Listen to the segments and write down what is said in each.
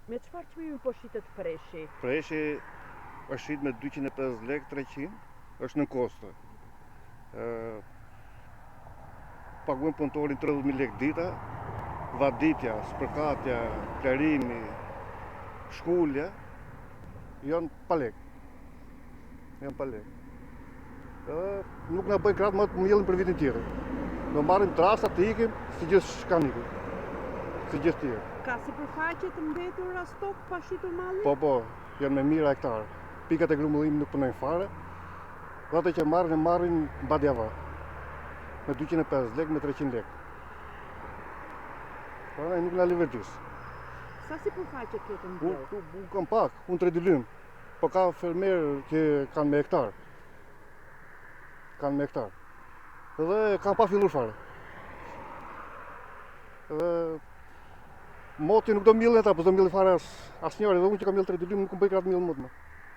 Me çfarë çmimi po shitet preshi? Preshi është shit me 250 lekë, 300, është në kosto. Paguajmë punëtorin 30.000 lekë dita, vaditja, spërkatja, klarimi, shkullja, janë pa lekë. Nuk na bëjnë kratë më të mbjellin për vitin tjetër. Do marrim trasa të ikim, si gjithë shkan ikim. Si gjithë tjerë. Ka sipërfaqe të mbetura stok pa shitur malli? Po, janë me mijëra hektarë. Pikat e grumbullimit nuk punojnë fare. Dhe ato që marrin badjava. Me 250 lekë, me 300 lekë. Pra nuk na liverdis. Sa sipërfaqe ke të mbjell? Unë kam pak, unë 3 dylim. Po ka fermerë që kanë me hektar. Dhe kanë pa fillur fare. Dhe moti nuk do mbjellin ata, po do mbjellin fare asnjëri. Dhe unë që kam mbjell 3 dylim nuk më bëj kratë mbjell më.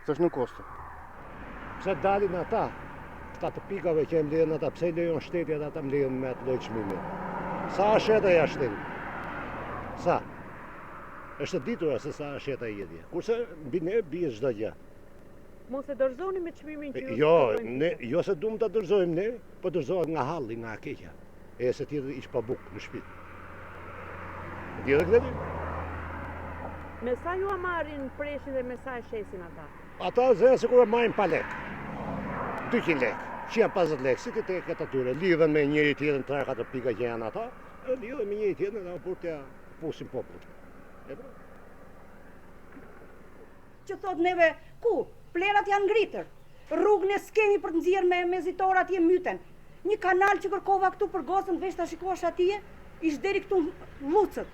Se është në kosto. Pse dalin ata, të pikave që e mbledhin ata, pse lejon shteti ata ta mbledhin me atë lloj çmimi? Sa është eta jashtë? Sa? Është ditur se sa është eta jetja. Kurse mbi ne bie çdo gjë. Mos e dorëzoni me çmimin që Jo se duam ta dorëzojmë ne, po dorëzohet nga halli, nga keqja. E se tjetër ish pa bukë në shtëpi. Dhe këtë? Me sa ju marrin preshin dhe me sa e shesin ata? Ata zënë sikur marrin pa lek. 200 lekë, 150 lekë, si të këtë atyre, lidhen me njëri tjetrin 3-4 pika që janë ata, lidhen me njëri tjetrin dhe për t'ja pusin popullin. Që thot neve, ku? Plerat janë ngritër. Rrugën e s'kemi për të nxjerrë me zitor atje myten. Një kanal që kërkova këtu për gocën, veç ta shikosh atje, ish deri këtu lucët.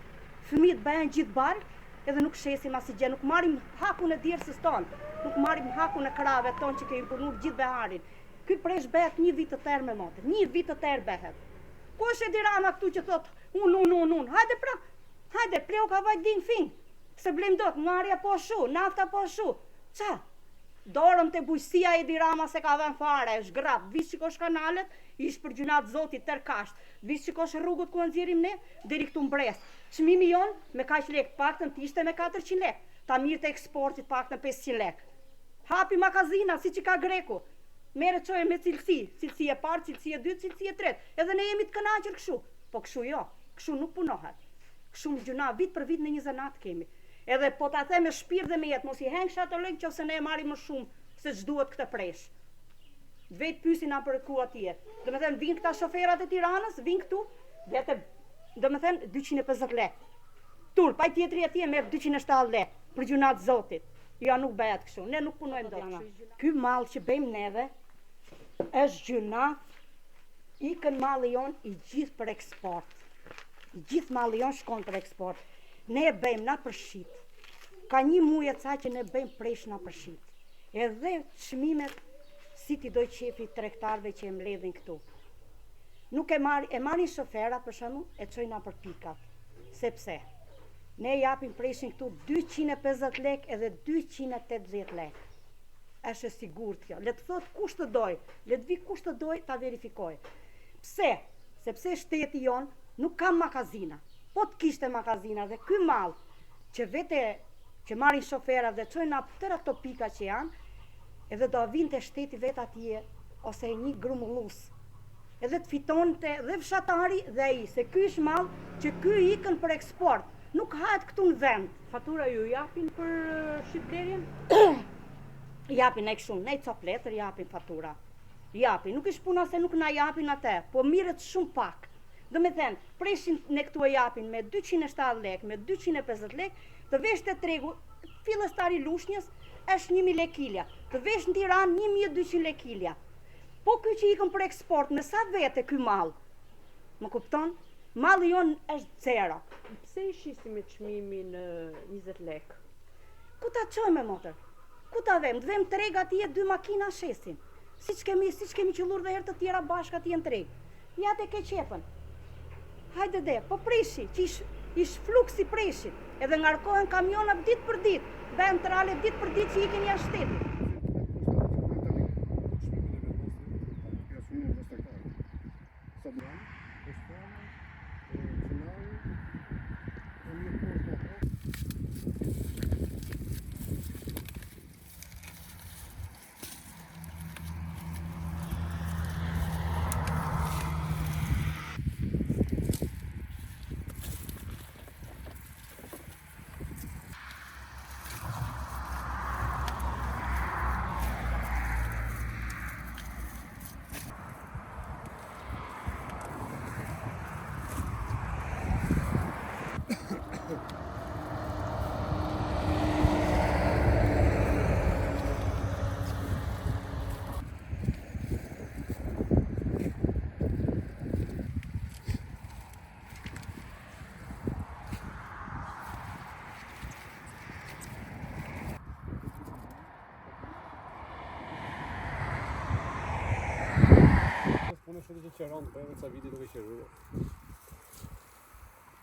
Fëmijët bëhen gjithë barë, edhe nuk shesim asnjë gjë, nuk marrim hakun e djersës tonë, nuk marrim hakun e krave tonë që kemi punuar gjithë beharin. Ky presh bëhet 1 vit të tërë me motë, 1 vit të tërë bëhet. Ku është Edi Rama këtu që thot, unë, hajde pra, hajde, pleu ka vajt din fin, se blem dot, marja po shu, nafta po shu, qa? Dorëm të bujësia Edi Rama se ka vën fare, është grap, vish qikosh kanalet, ish për gjunat zotit tër kasht, vish qikosh rrugët ku nëzirim ne, deri këtu mbres. Çmimi jon me kaq lek, paktën t'ishte me 400 lek, ta mirë të eksportit paktën 500 lek. Hapi makazina, si që ka greku, mere qoj me cilësi e parë, cilësi e dytë, cilësi e tretë, edhe ne jemi të kënaqur kështu, po kështu jo, kështu nuk punohet, kështu më gjuna, vit për vit në një zanat kemi. Edhe po ta the me shpirt dhe me jetë, mos I heng shato lek që ose ne e marrim më shumë se ç'duhet këtë presh. Vetë pyesin na për ku atje. Domethënë vinë këta shoferat e Tiranës, vinë këtu, vetë domethënë 250 lekë. Turpa I tjetri atje merr 270 lekë për gjunat zotit. Ja nuk bëhet kështu. Ne nuk punojmë dot. Ky mall që bëjmë neve është gjuna, ikën malli jon I gjithë për eksport. I gjithë malli jon shkon për eksport. Ne e bëjmë na për shit. Ka një muaj e ca që ne bëjmë presh na për shit. Edhe çmimet si ti doj qefi tregtarëve që e mbledhin këtu. Nuk e marrin shoferat për shembull, e çojnë na për pikat. Sepse ne japim preshin këtu 250 lekë edhe 280 lekë. Është e sigurt kjo. Le të thot kush të doj, le të vi kush të doj ta verifikoj. Pse? Sepse shteti jon nuk ka makazina. Po të kishte makazina dhe ky mall që vete që marrin shoferat dhe çojnë na tërë ato pika që janë, edhe do vinte shteti vet atje ose një grumullus. Edhe të fitonte dhe fshatari dhe ai, se ky është mall që ky ikën për eksport, nuk hahet këtu në vend. Fatura ju japin për shitblerjen? Japin ai shumë, ne copletër japin fatura. Japin, nuk është puna se nuk na japin atë, po mirët shumë pak. Do me thënë, preshin ne këtu e japin me 270 lekë, me 250 lekë, të vesh të tregu, fillestari Lushnjës, është 1000 lekë kilja, të vesh në Tiranë 1200 lekë kilja. Po ky që ikën për eksport, me sa vete ky mall? Më kupton? Malli jon është zero. Pse I shisi me çmimin 20 lekë? Ku ta çojmë motor? Ku ta vëm? Të vëm treg atje 2 makina shesin. Siç kemi qellur dhe herë të tjera bashkë atje në treg. Ja te ke qepën. Hajde dhe, po preshi, që ish fluksi preshit, edhe ngarkohen kamionat ditë për ditë, bën trale ditë për ditë që ikin jashtë shtetit. Sa është që qeron të bëjmë ca viti duke qerur.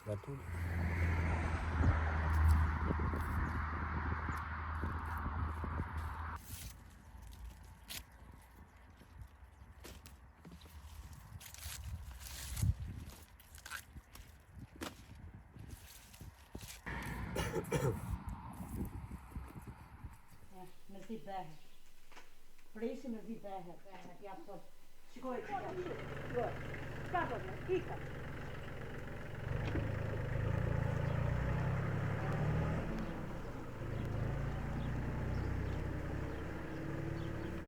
Natur. Me zi behet. Preshi me zi behet. Ja thot. Shikoj që jam. Shikoj. Ka thot me, ika.